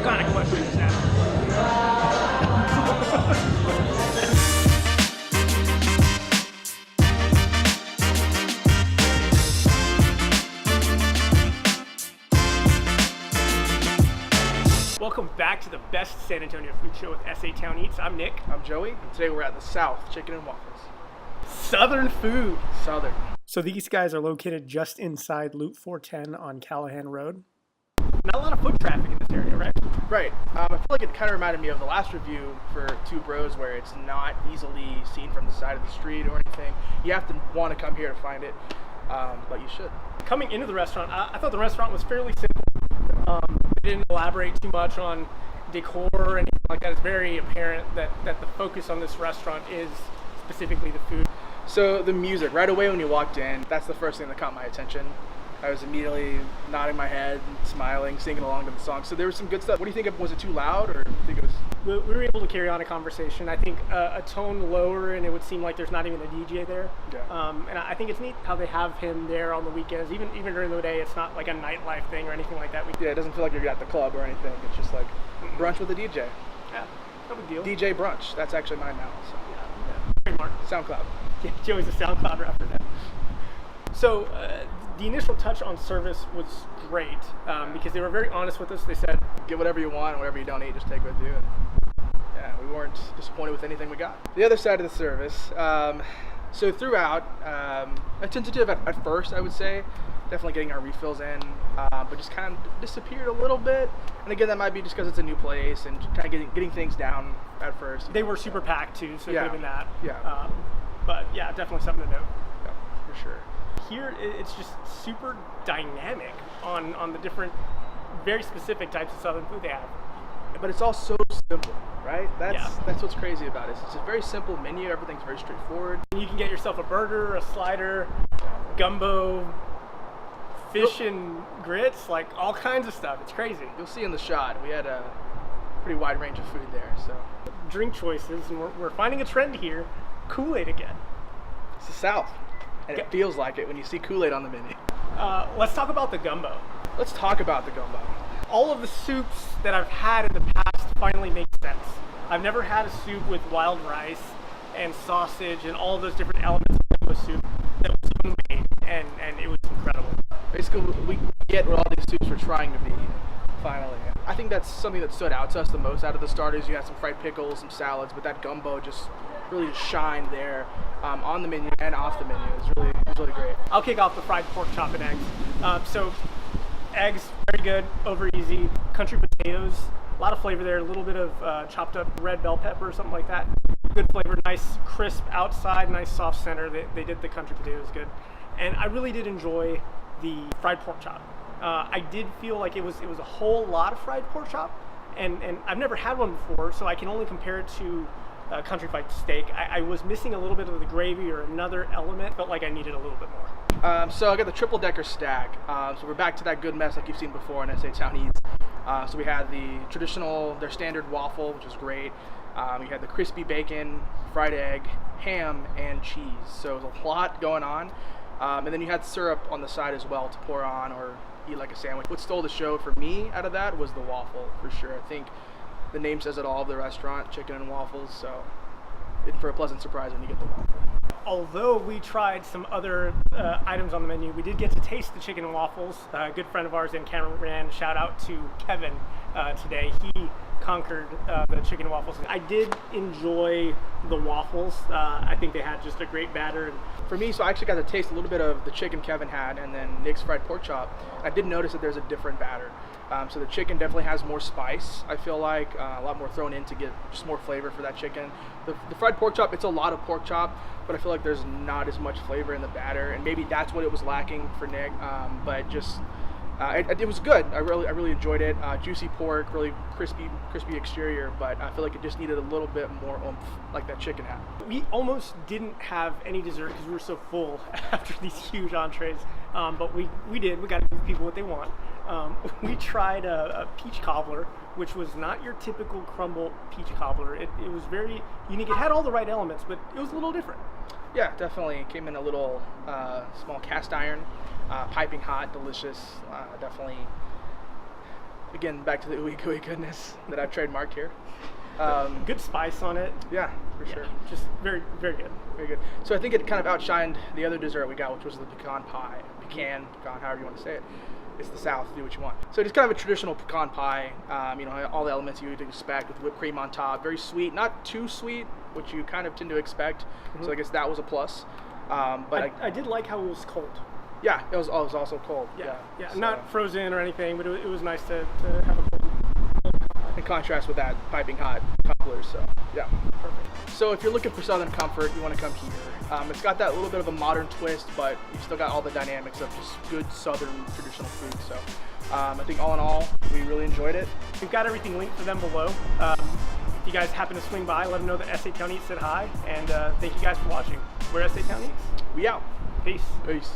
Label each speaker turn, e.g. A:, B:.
A: kind of question is that? Welcome back to the best San Antonio food show with SA Town Eats. I'm Nick.
B: I'm Joey, and today we're at the South Chicken and Waffles.
A: Southern food.
B: Southern.
A: So these guys are located just inside Loop 410 on Callahan Road. Not a lot of foot traffic in this area, right?
B: Right. I feel like it kind of reminded me of the last review for Two Bros, where it's not easily seen from the side of the street or anything. You have to want to come here to find it, but you should.
A: Coming into the restaurant, I thought the restaurant was fairly simple. They didn't elaborate too much on decor or anything like that. It's very apparent that the focus on this restaurant is specifically the food.
B: So the music, right away when you walked in, that's the first thing that caught my attention. I was immediately nodding my head, smiling, singing along to the song. So there was some good stuff. What do you think of, was it too loud, or do you think it was?
A: We were able to carry on a conversation. I think a tone lower, and it would seem like there's not even a DJ there.
B: Yeah.
A: And I think it's neat how they have him there on the weekends. Even during the day, it's not like a nightlife thing or anything like that.
B: Yeah, it doesn't feel like you're at the club or anything. It's just like brunch with a DJ.
A: Yeah, no big deal.
B: DJ Brunch. That's actually mine now. So.
A: Yeah. Trademark.
B: SoundCloud.
A: Yeah, Joey's a SoundCloud rapper now. So the initial touch on service was great because they were very honest with us. They said,
B: get whatever you want, whatever you don't eat, just take with you. And yeah, we weren't disappointed with anything we got. The other side of the service, so throughout, a tentative at first, I would say, definitely getting our refills in, but just kind of disappeared a little bit. And again, that might be just because it's a new place and kind of getting things down at first.
A: They were super packed too, so it could have been that.
B: Yeah.
A: But yeah, definitely something to note.
B: Yeah, for sure.
A: Here, it's just super dynamic on the different, very specific types of Southern food they have.
B: But it's all so simple, right? That's what's crazy about it. It's a very simple menu. Everything's very straightforward.
A: You can get yourself a burger, a slider, gumbo, fish and grits, like all kinds of stuff. It's crazy.
B: You'll see in the shot, we had a pretty wide range of food there. So
A: drink choices, and we're finding a trend here. Kool-Aid again.
B: It's the South, and it feels like it when you see Kool-Aid on the menu.
A: Let's talk about the gumbo.
B: Let's talk about the gumbo.
A: All of the soups that I've had in the past finally make sense. I've never had a soup with wild rice and sausage and all of those different elements of a soup that was homemade, and it was incredible.
B: Basically, we get what all these soups were trying to be, finally. I think that's something that stood out to us the most out of the starters. You had some fried pickles, some salads, but that gumbo just really shined there on the menu and off the menu. It was really great.
A: I'll kick off the fried pork chop and eggs. So eggs, very good, over easy. Country potatoes, a lot of flavor there. A little bit of chopped up red bell pepper or something like that. Good flavor, nice crisp outside, nice soft center. They did the country potatoes good. And I really did enjoy the fried pork chop. I did feel like it was a whole lot of fried pork chop, and I've never had one before, so I can only compare it to country fried steak. I was missing a little bit of the gravy or another element. Felt like I needed a little bit more.
B: So I got the triple decker stack. So we're back to that good mess like you've seen before in SA Town Eats. So we had the traditional, their standard waffle, which is great. We had the crispy bacon, fried egg, ham, and cheese. So it was a lot going on. And then you had syrup on the side as well to pour on or eat like a sandwich. What stole the show for me out of that was the waffle, for sure. I think the name says it all of the restaurant, chicken and waffles, so in for a pleasant surprise when you get the waffle.
A: Although we tried some other items on the menu, we did get to taste the chicken and waffles. A good friend of ours in cameraman, shout out to Kevin today. He conquered the chicken and waffles. I did enjoy the waffles. I think they had just a great batter.
B: For me, so I actually got to taste a little bit of the chicken Kevin had and then Nick's fried pork chop. I did notice that there's a different batter. So the chicken definitely has more spice, I feel like, a lot more thrown in to get just more flavor for that chicken. The fried pork chop, it's a lot of pork chop, but I feel like there's not as much flavor in the batter, and maybe that's what it was lacking for Nick, but just, it was good. I really enjoyed it. Juicy pork, really crispy exterior, but I feel like it just needed a little bit more oomph, like that chicken had.
A: We almost didn't have any dessert because we were so full after these huge entrees, but we did. We got to give people what they want. We tried a peach cobbler, which was not your typical crumble peach cobbler. It was very unique. It had all the right elements, but it was a little different.
B: Yeah, definitely. It came in a little small cast iron, piping hot, delicious. Definitely Again, back to the ooey gooey goodness that I've trademarked here.
A: Good spice on it.
B: Yeah, for sure.
A: Just very, very good.
B: Very good. So I think it kind of outshined the other dessert we got, which was the pecan pie. Pecan, however you want to say it. It's the South, do what you want. So it's kind of a traditional pecan pie, all the elements you would expect with whipped cream on top. Very sweet, not too sweet, which you kind of tend to expect. So I guess that was a plus. But
A: I did like how it was cold.
B: Yeah, it was also cold.
A: Yeah.
B: So,
A: Not frozen or anything, but it was nice to have a cold.
B: in contrast with that piping hot cobbler, so yeah.
A: Perfect.
B: So if you're looking for Southern comfort, you want to come here. It's got that little bit of a modern twist, but you still got all the dynamics of just good Southern traditional food. So I think all in all, we really enjoyed it.
A: We've got everything linked for them below. If you guys happen to swing by, let them know that SA Town Eats said hi, and thank you guys for watching. We're SA Town Eats.
B: We out.
A: Peace.
B: Peace.